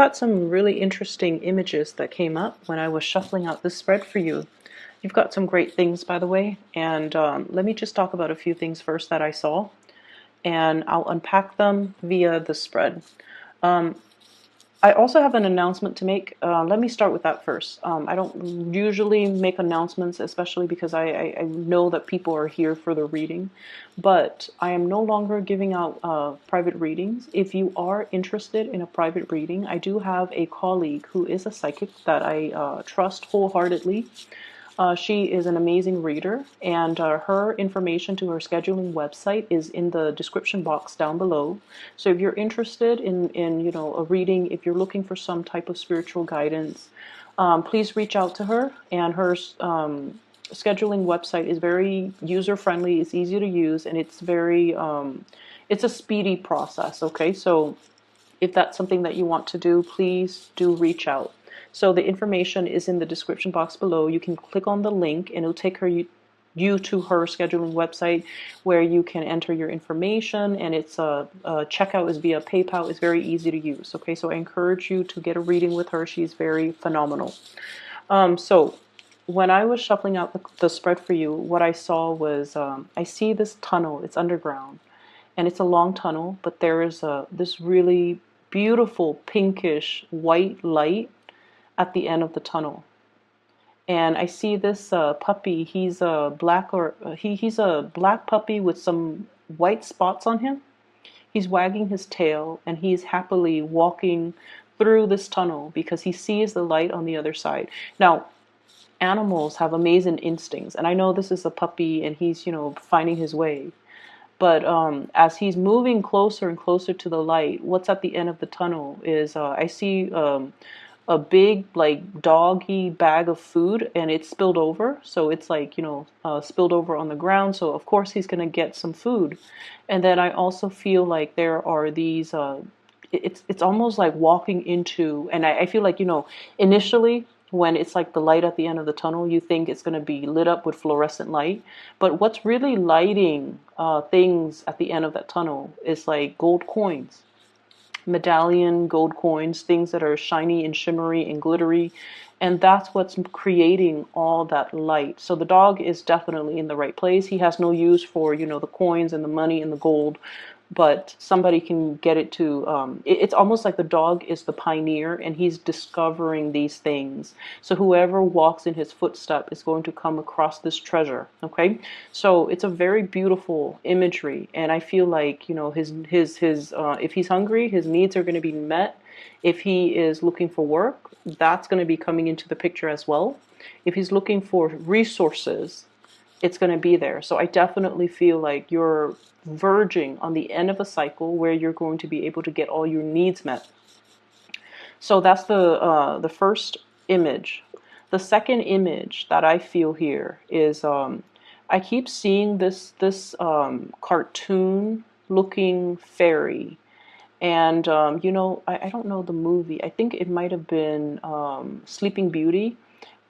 Got some really interesting images that came up when I was shuffling out this spread for you. You've got some great things, by the way, and let me just talk about a few things first that I saw, and I'll unpack them via the spread. Um, I also have an announcement to make. Let me start with that first. I don't usually make announcements, especially because I know that people are here for the reading, but I am no longer giving out private readings. If you are interested in a private reading, I do have a colleague who is a psychic that I trust wholeheartedly. She is an amazing reader, and her information to her scheduling website is in the description box down below. So if you're interested in a reading, if you're looking for some type of spiritual guidance, please reach out to her. And her scheduling website is very user friendly. It's easy to use, and it's very it's a speedy process. Okay, so if that's something that you want to do, please do reach out. So the information is in the description box below. You can click on the link and it'll take you to her scheduling website where you can enter your information, and it's checkout is via PayPal. It's very easy to use. Okay, so I encourage you to get a reading with her. She's very phenomenal. So when I was shuffling out the spread for you, what I saw was I see this tunnel. It's underground, and it's a long tunnel, but there is this really beautiful pinkish white light at the end of the tunnel. And I see this puppy. He's a black he's a black puppy with some white spots on him. He's wagging his tail and he's happily walking through this tunnel because he sees the light on the other side. Now, animals have amazing instincts, and I know this is a puppy and he's, finding his way. But as he's moving closer and closer to the light, what's at the end of the tunnel is I see a big like doggy bag of food, and it's spilled over. So it's like, spilled over on the ground. So of course he's going to get some food. And then I also feel like there are these, it's almost like walking into, and I feel like, initially when it's like the light at the end of the tunnel, you think it's going to be lit up with fluorescent light. But what's really lighting things at the end of that tunnel is like gold coins, medallion gold coins, things that are shiny and shimmery and glittery. And that's what's creating all that light. So the dog is definitely in the right place. He has no use for, the coins and the money and the gold, but somebody can get it to, it's almost like the dog is the pioneer and he's discovering these things. So whoever walks in his footstep is going to come across this treasure. Okay, so it's a very beautiful imagery, and I feel like, his if he's hungry, his needs are going to be met. If he is looking for work, that's going to be coming into the picture as well. If he's looking for resources, it's going to be there. So I definitely feel like you're verging on the end of a cycle where you're going to be able to get all your needs met. So that's the first image. The second image that I feel here is I keep seeing this cartoon looking fairy. And I don't know the movie. I think it might have been Sleeping Beauty,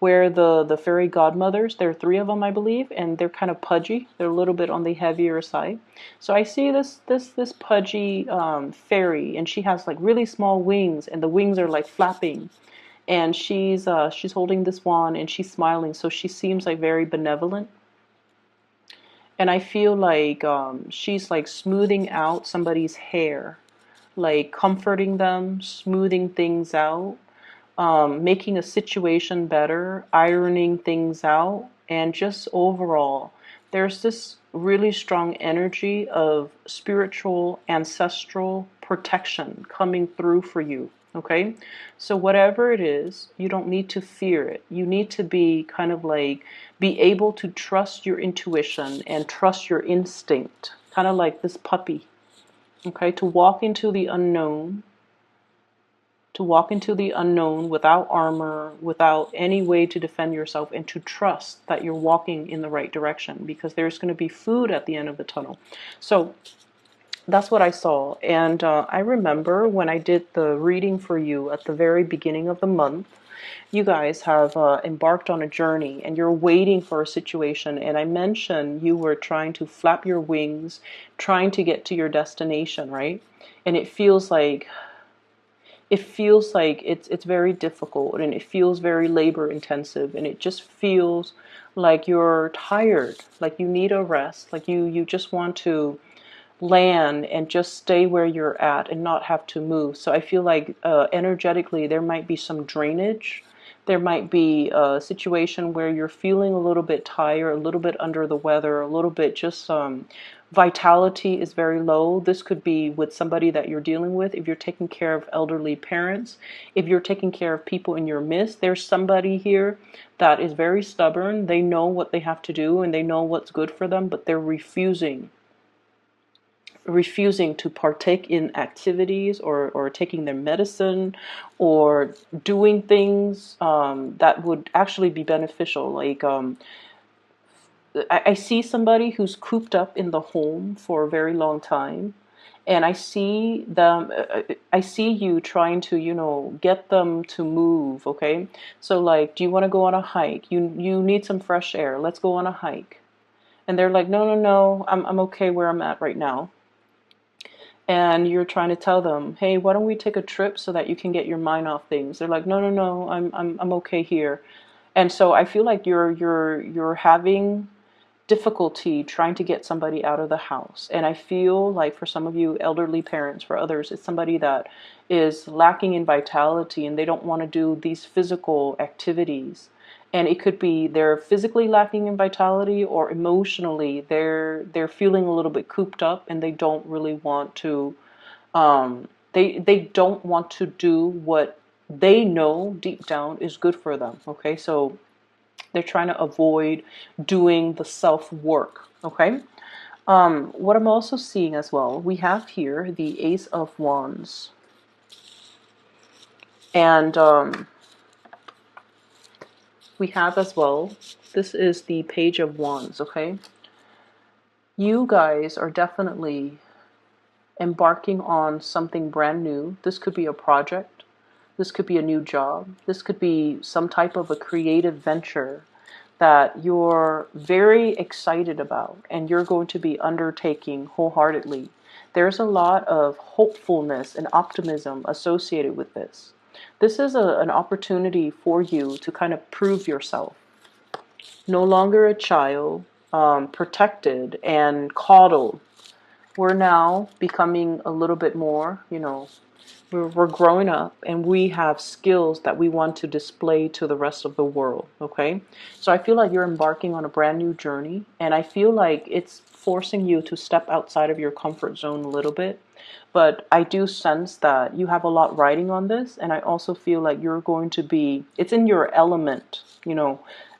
where the fairy godmothers, there are three of them, I believe, and they're kind of pudgy. They're a little bit on the heavier side. So I see this pudgy fairy, and she has like really small wings, and the wings are like flapping. And she's holding this wand, and she's smiling, so she seems like very benevolent. And I feel like she's like smoothing out somebody's hair, like comforting them, smoothing things out, making a situation better, ironing things out, and just overall, there's this really strong energy of spiritual, ancestral protection coming through for you. Okay, so whatever it is, you don't need to fear it. You need to be kind of like, be able to trust your intuition and trust your instinct, kind of like this puppy. Okay, to walk into the unknown, without armor, without any way to defend yourself, and to trust that you're walking in the right direction, because there's going to be food at the end of the tunnel. So that's what I saw. And I remember when I did the reading for you at the very beginning of the month, you guys have embarked on a journey and you're waiting for a situation. And I mentioned you were trying to flap your wings, trying to get to your destination, right? And it feels like it feels like it's very difficult, and it feels very labor intensive, and it just feels like you're tired, like you need a rest, like you just want to land and just stay where you're at and not have to move. So I feel like energetically there might be some drainage. There might be a situation where you're feeling a little bit tired, a little bit under the weather, a little bit just vitality is very low. This could be with somebody that you're dealing with. If you're taking care of elderly parents, if you're taking care of people in your midst, there's somebody here that is very stubborn. They know what they have to do and they know what's good for them, but they're refusing to partake in activities or taking their medicine or doing things that would actually be beneficial. Like I see somebody who's cooped up in the home for a very long time, and I see them. I see you trying to, get them to move. Okay, so like, do you want to go on a hike? You need some fresh air. Let's go on a hike. And they're like, no, no, no. I'm okay where I'm at right now. And you're trying to tell them, hey, why don't we take a trip so that you can get your mind off things? They're like, no, no, no, I'm okay here. And so I feel like you're having difficulty trying to get somebody out of the house. And I feel like for some of you elderly parents, for others, it's somebody that is lacking in vitality and they don't want to do these physical activities. And it could be they're physically lacking in vitality, or emotionally they're feeling a little bit cooped up and they don't really want to they don't want to do what they know deep down is good for them. Okay, so they're trying to avoid doing the self work. Okay. What I'm also seeing as well, we have here the Ace of Wands, and we have as well, this is the Page of Wands. Okay, you guys are definitely embarking on something brand new. This could be a project. This could be a new job. This could be some type of a creative venture that you're very excited about and you're going to be undertaking wholeheartedly. There's a lot of hopefulness and optimism associated with this. This is an opportunity for you to kind of prove yourself. No longer a child, protected and coddled. We're now becoming a little bit more, we're growing up and we have skills that we want to display to the rest of the world. Okay, so I feel like you're embarking on a brand new journey, and I feel like it's forcing you to step outside of your comfort zone a little bit. But I do sense that you have a lot riding on this, and I also feel like you're going to be, it's in your element,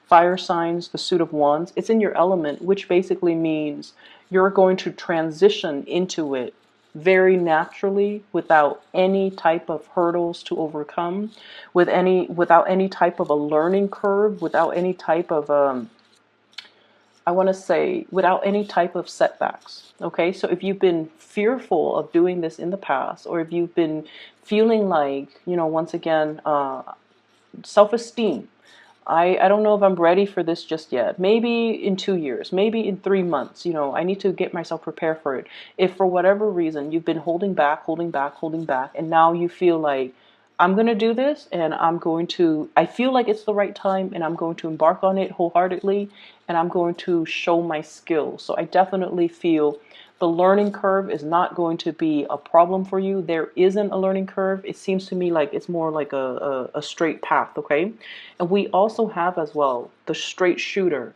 fire signs, the suit of wands, it's in your element, which basically means you're going to transition into it very naturally, without any type of hurdles to overcome, without any type of a learning curve, without any type of I want to say without any type of setbacks. Okay, so if you've been fearful of doing this in the past, or if you've been feeling like, once again, self-esteem, I don't know if I'm ready for this just yet. Maybe in 2 years, maybe in 3 months, I need to get myself prepared for it. If for whatever reason you've been holding back, and now you feel like, I'm going to do this and I feel like it's the right time and I'm going to embark on it wholeheartedly and I'm going to show my skills. So I definitely feel the learning curve is not going to be a problem for you. There isn't a learning curve. It seems to me like it's more like a straight path, okay? And we also have as well the straight shooter.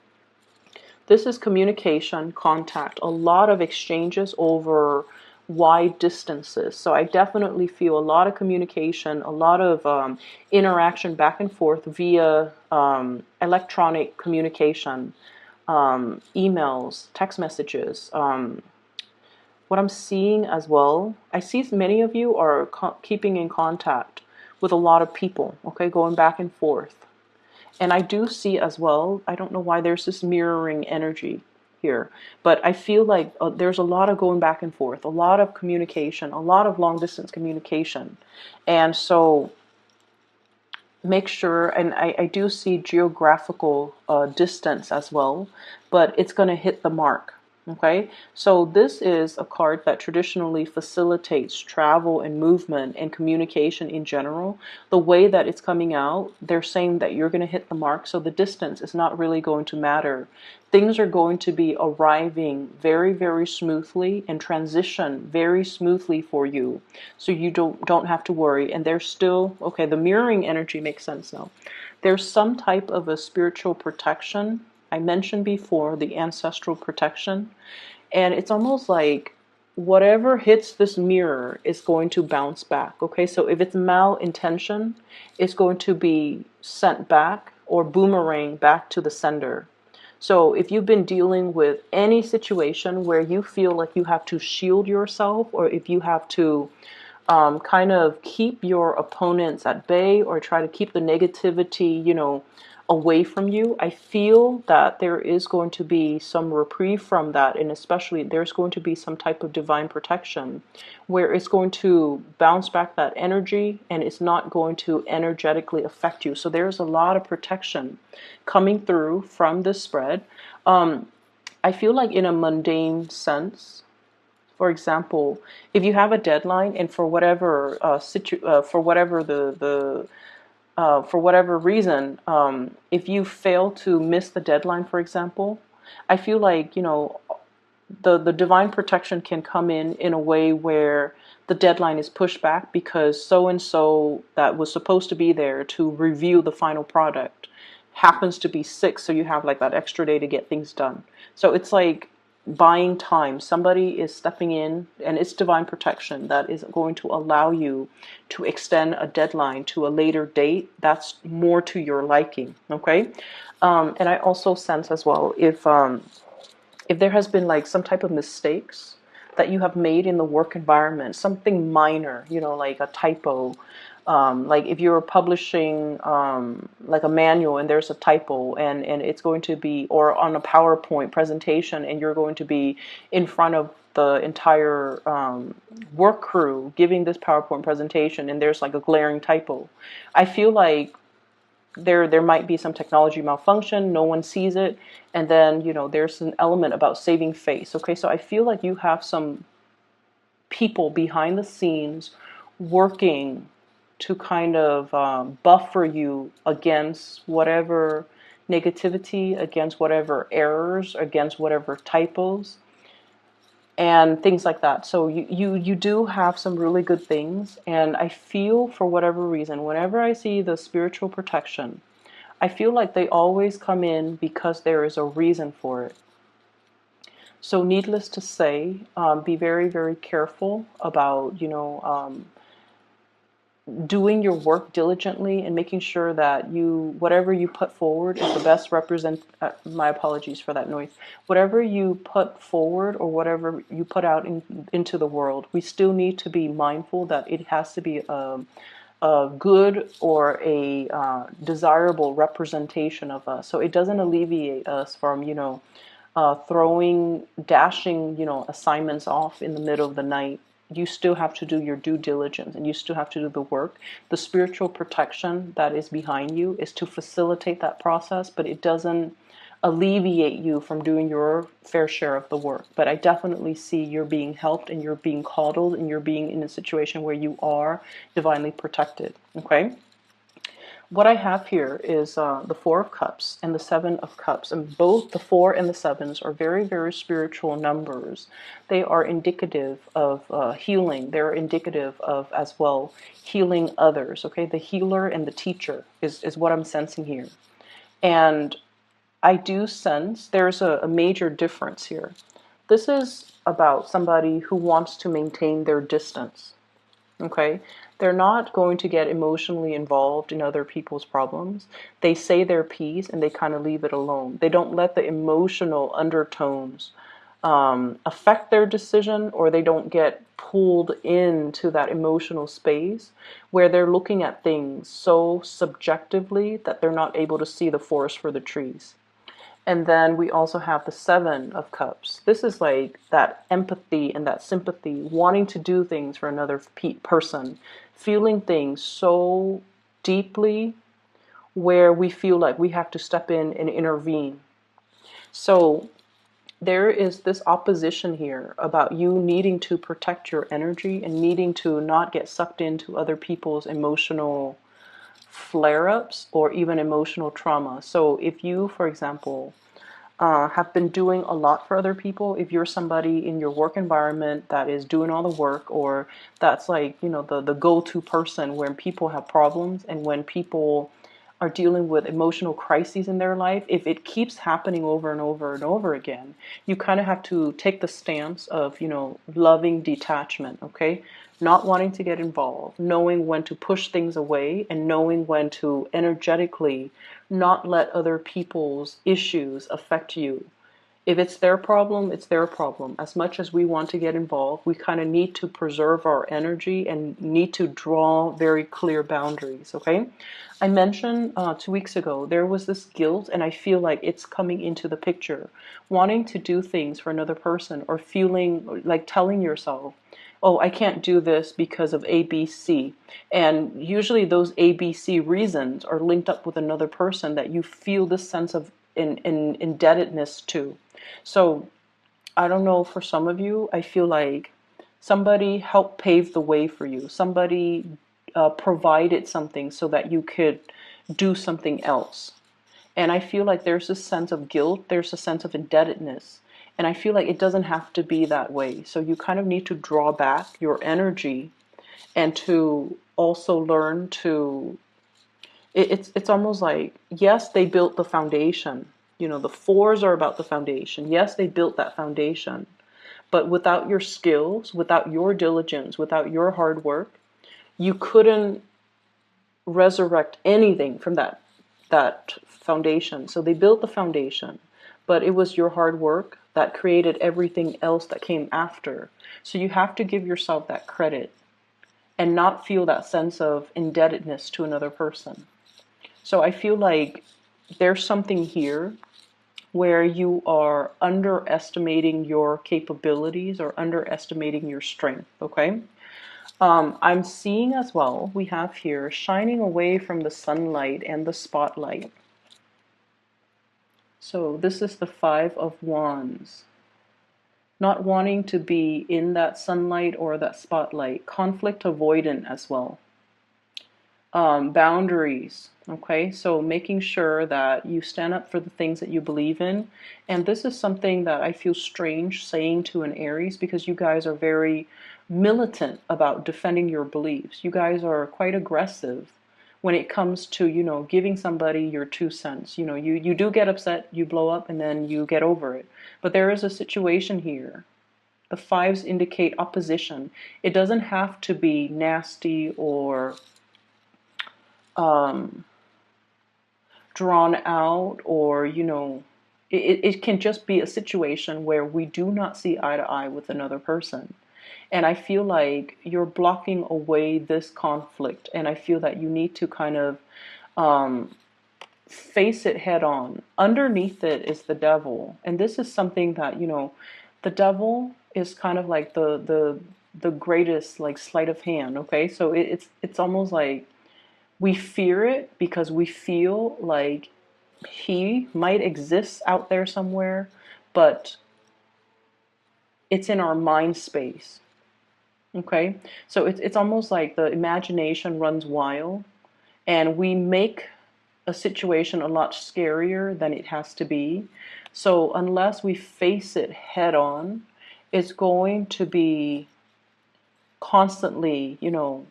This is communication, contact, a lot of exchanges over wide distances. So I definitely feel a lot of communication, a lot of interaction back and forth via electronic communication, emails, text messages. What I'm seeing as well, I see many of you are keeping in contact with a lot of people, okay, going back and forth. And I do see as well, I don't know why there's this mirroring energy here, but I feel like there's a lot of going back and forth, a lot of communication, a lot of long distance communication. And so make sure, and I do see geographical distance as well, but it's going to hit the mark. Okay, so this is a card that traditionally facilitates travel and movement and communication in general. The way that it's coming out, they're saying that you're going to hit the mark, so the distance is not really going to matter. Things are going to be arriving very, very smoothly and transition very smoothly for you. So you don't have to worry. And there's still, okay, the mirroring energy makes sense now. There's some type of a spiritual protection. I mentioned before the ancestral protection, and it's almost like whatever hits this mirror is going to bounce back. Okay, so if it's malintention, it's going to be sent back or boomerang back to the sender. So if you've been dealing with any situation where you feel like you have to shield yourself, or if you have to kind of keep your opponents at bay or try to keep the negativity, away from you, I feel that there is going to be some reprieve from that, and especially there's going to be some type of divine protection where it's going to bounce back that energy and it's not going to energetically affect you. So there's a lot of protection coming through from this spread. I feel like in a mundane sense, for example, if you have a deadline and for whatever for whatever reason, if you fail to miss the deadline, for example, I feel like the divine protection can come in a way where the deadline is pushed back because so and so that was supposed to be there to review the final product happens to be sick, so you have like that extra day to get things done. So it's like buying time. Somebody is stepping in, and it's divine protection that is going to allow you to extend a deadline to a later date that's more to your liking. Okay, and I also sense as well if there has been like some type of mistakes that you have made in the work environment, something minor, like a typo, like if you're publishing like a manual and there's a typo and it's going to be, or on a PowerPoint presentation and you're going to be in front of the entire work crew giving this PowerPoint presentation and there's like a glaring typo. I feel like there might be some technology malfunction, no one sees it, and then there's an element about saving face. Okay, so I feel like you have some people behind the scenes working to kind of buffer you against whatever negativity, against whatever errors, against whatever typos and things like that. So you do have some really good things, and I feel for whatever reason, whenever I see the spiritual protection, I feel like they always come in because there is a reason for it. So needless to say, be very, very careful about, doing your work diligently and making sure that whatever you put forward is the best my apologies for that noise. Whatever you put forward or whatever you put out into the world, we still need to be mindful that it has to be a good or a desirable representation of us. So it doesn't alleviate us from, dashing, assignments off in the middle of the night. You still have to do your due diligence and you still have to do the work. The spiritual protection that is behind you is to facilitate that process, but it doesn't alleviate you from doing your fair share of the work. But I definitely see you're being helped and you're being coddled and you're being in a situation where you are divinely protected. Okay? What I have here is the Four of Cups and the Seven of Cups, and both the Four and the Sevens are very, very spiritual numbers. They are indicative of healing. They're indicative of, as well, healing others. Okay, the healer and the teacher is what I'm sensing here. And I do sense there's a major difference here. This is about somebody who wants to maintain their distance. Okay, they're not going to get emotionally involved in other people's problems. They say their piece and they kind of leave it alone. They don't let the emotional undertones affect their decision, or they don't get pulled into that emotional space where they're looking at things so subjectively that they're not able to see the forest for the trees. And then we also have the Seven of Cups. This is like that empathy and that sympathy, wanting to do things for another person, feeling things so deeply where we feel like we have to step in and intervene. So there is this opposition here about you needing to protect your energy and needing to not get sucked into other people's emotional flare-ups or even emotional trauma. So if you, for example, have been doing a lot for other people, if you're somebody in your work environment that is doing all the work, or that's like, you know, the go-to person when people have problems and when people are dealing with emotional crises in their life, if it keeps happening over and over and over again, you kind of have to take the stance of, you know, loving detachment, okay? Not wanting to get involved, knowing when to push things away, and knowing when to energetically not let other people's issues affect you. If it's their problem, it's their problem. As much as we want to get involved, we kind of need to preserve our energy and need to draw very clear boundaries, okay? I mentioned 2 weeks ago, there was this guilt, and I feel like it's coming into the picture. Wanting to do things for another person, or feeling like telling yourself, oh, I can't do this because of ABC. And usually those ABC reasons are linked up with another person that you feel this sense of indebtedness to. So I don't know, for some of you, I feel like somebody helped pave the way for you. Somebody provided something so that you could do something else. And I feel like there's a sense of guilt, there's a sense of indebtedness. And I feel like it doesn't have to be that way. So you kind of need to draw back your energy and to also learn to, it's almost like, yes, they built the foundation. You know, the fours are about the foundation. Yes, they built that foundation. But without your skills, without your diligence, without your hard work, you couldn't resurrect anything from that foundation. So they built the foundation, but it was your hard work that created everything else that came after. So you have to give yourself that credit and not feel that sense of indebtedness to another person. So I feel like there's something here where you are underestimating your capabilities or underestimating your strength, okay? I'm seeing as well, we have here shining away from the sunlight and the spotlight. So this is the Five of Wands. Not wanting to be in that sunlight or that spotlight. Conflict avoidant as well. Boundaries, okay? So making sure that you stand up for the things that you believe in. And this is something that I feel strange saying to an Aries, because you guys are very militant about defending your beliefs. You guys are quite aggressive when it comes to, you know, giving somebody your 2 cents. You know, you do get upset, you blow up, and then you get over it. But there is a situation here. The fives indicate opposition. It doesn't have to be nasty or drawn out, or, you know, it can just be a situation where we do not see eye to eye with another person. And I feel like you're blocking away this conflict, and I feel that you need to kind of face it head on. Underneath it is the devil, and this is something that, you know, the devil is kind of like the greatest like sleight of hand, okay? So it's almost like we fear it because we feel like he might exist out there somewhere, but it's in our mind space. Okay? So it's almost like the imagination runs wild, and we make a situation a lot scarier than it has to be. So unless we face it head on, it's going to be constantly, you know,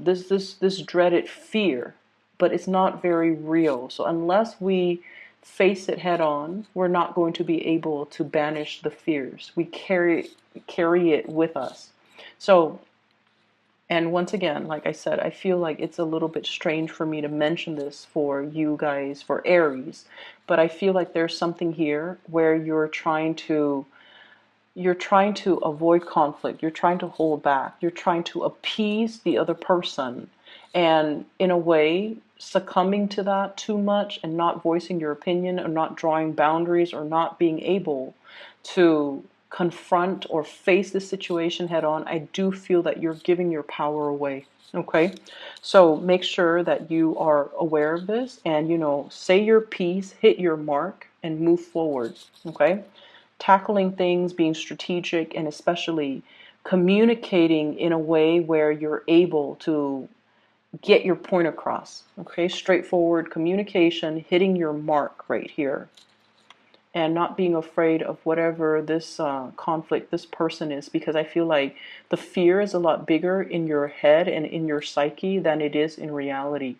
this dreaded fear, but it's not very real. So unless we face it head on, we're not going to be able to banish the fears. We carry it with us. So, and once again, like I said, I feel like it's a little bit strange for me to mention this for you guys, for Aries, but I feel like there's something here where you're trying to avoid conflict, you're trying to hold back, you're trying to appease the other person, and in a way succumbing to that too much and not voicing your opinion, or not drawing boundaries, or not being able to confront or face the situation head on. I do feel that you're giving your power away. Okay, so make sure that you are aware of this, and, you know, say your piece, hit your mark, and move forward. Okay, tackling things, being strategic, and especially communicating in a way where you're able to get your point across. Okay, straightforward communication, hitting your mark right here, and not being afraid of whatever this conflict, this person is, because I feel like the fear is a lot bigger in your head and in your psyche than it is in reality.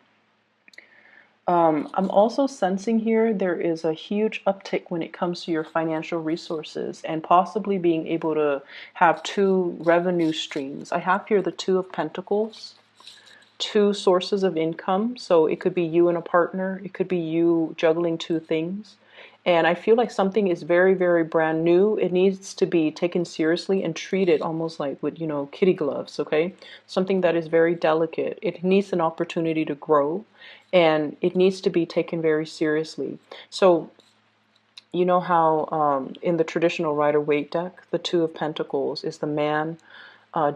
I'm also sensing here there is a huge uptick when it comes to your financial resources and possibly being able to have two revenue streams. I have here the Two of Pentacles, two sources of income. So it could be you and a partner. It could be you juggling two things. And I feel like something is very, very brand new. It needs to be taken seriously and treated almost like with, kitty gloves, okay? Something that is very delicate. It needs an opportunity to grow, and it needs to be taken very seriously. So, you know how in the traditional Rider-Waite deck, the Two of Pentacles is the man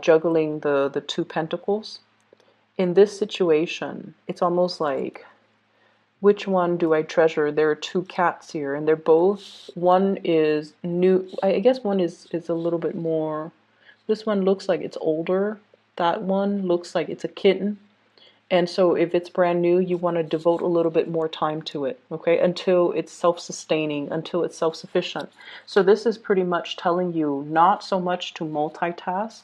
juggling the two pentacles? In this situation, it's almost like, which one do I treasure? There are two cats here, and they're both, one is new. I guess one is a little bit more, this one looks like it's older. That one looks like it's a kitten. And so if it's brand new, you want to devote a little bit more time to it, okay? Until it's self-sustaining, until it's self-sufficient. So this is pretty much telling you not so much to multitask,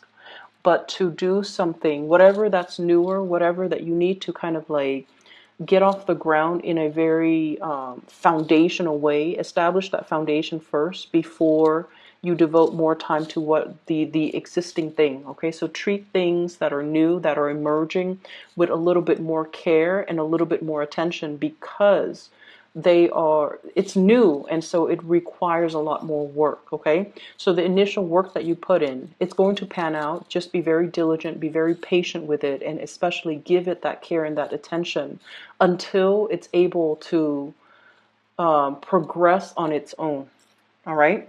but to do something, whatever that's newer, whatever that you need to kind of like get off the ground in a very foundational way. Establish that foundation first before you devote more time to what the existing thing. Okay, so treat things that are new, that are emerging, with a little bit more care and a little bit more attention, because it's new, and so it requires a lot more work. Okay, so the initial work that you put in, it's going to pan out. Just be very diligent, be very patient with it, and especially give it that care and that attention until it's able to progress on its own. All right,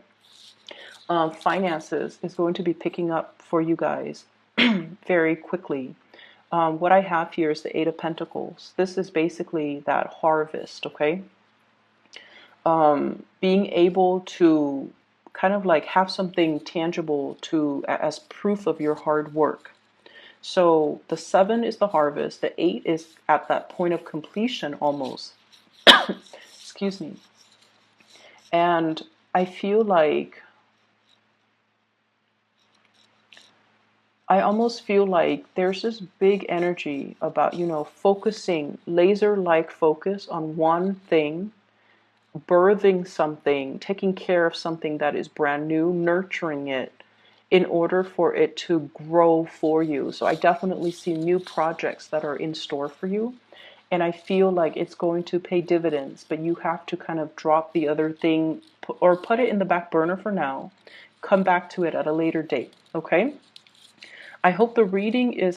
finances is going to be picking up for you guys very quickly. What I have here is the Eight of Pentacles. This is basically that harvest, okay? Being able to kind of like have something tangible as proof of your hard work. So the 7 is the harvest. The 8 is at that point of completion almost. Excuse me. And I feel like I almost feel like there's this big energy about, focusing, laser-like focus on one thing, birthing something, taking care of something that is brand new, nurturing it in order for it to grow for you. So I definitely see new projects that are in store for you. And I feel like it's going to pay dividends, but you have to kind of drop the other thing or put it in the back burner for now. Come back to it at a later date, okay? I hope the reading is